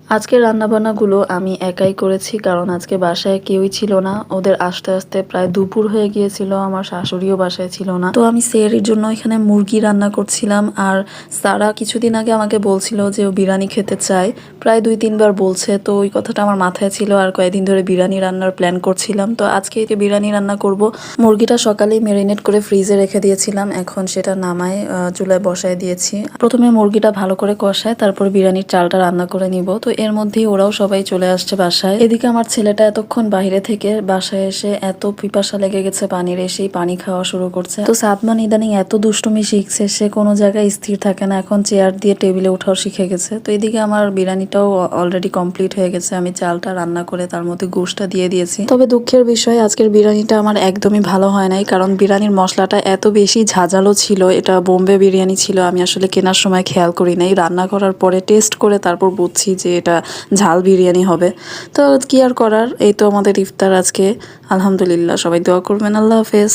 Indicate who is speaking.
Speaker 1: আজকের রান্নাবান্নাগুলো আমি একাই করেছি, কারণ আজকে বাসায় কেউই ছিল না। ওদের আসতে আসতে প্রায় দুপুর হয়ে গিয়েছিল, আমার শাশুড়িও বাসায় ছিল না। তো আমি সেহরির জন্য এখানে মুরগি রান্না করছিলাম। আর সারা কিছুদিন আগে আমাকে বলছিল যে ও বিরিয়ানি খেতে চায়, প্রায় 2-3 বার বলছে। তো ওই কথাটা আমার মাথায় ছিল, আর কয়েকদিন ধরে বিরিয়ানি রান্নার প্ল্যান করছিলাম। তো আজকে এই যে বিরিয়ানি রান্না করব। মুরগিটা সকালেই ম্যারিনেট করে ফ্রিজে রেখে দিয়েছিলাম, এখন সেটা নামায় চুলায় বসায় দিয়েছি। প্রথমে মুরগিটা ভালো করে কষায়, তারপর বিরিয়ানির চালটা রান্না করে নিব। তো এর মধ্যেই ওরাও সবাই চলে আসছে বাসায়। এদিকে আমার ছেলেটা এতক্ষণ বাইরে থেকে বাসায় এসে এত পিপাসা লেগে গেছে পানির, এসেই পানি খাওয়া শুরু করছে। তো সাদমান ইদানিং এত দুষ্টুমি শিখছে, সে কোনো জায়গায় স্থির থাকে না, এখন চেয়ার দিয়ে টেবিলে উঠাও শিখে গেছে। তো এদিকে আমার বিরিয়ানিটাও অলরেডি কমপ্লিট হয়ে গেছে, আমি চালটা রান্না করে তার মধ্যে গোশটা দিয়ে দিয়েছি। তবে দুঃখের বিষয়, আজকের বিরিয়ানিটা আমার একদমই ভালো হয় নাই, কারণ বিরিয়ানির মশলাটা এত বেশি ঝাঁঝালো ছিল। এটা বোম্বে বিরিয়ানি ছিল, আমি আসলে কেনার সময় খেয়াল করি নাই, রান্না করার পরে টেস্ট করে তারপর বুঝছি যে এটা ঝাল বিরিয়ানি হবে। তো কি আর করার, এই তো আমাদের ইফতার আজকে। আলহামদুলিল্লাহ, সবাই দোয়া করবেন। আল্লাহ হাফেজ।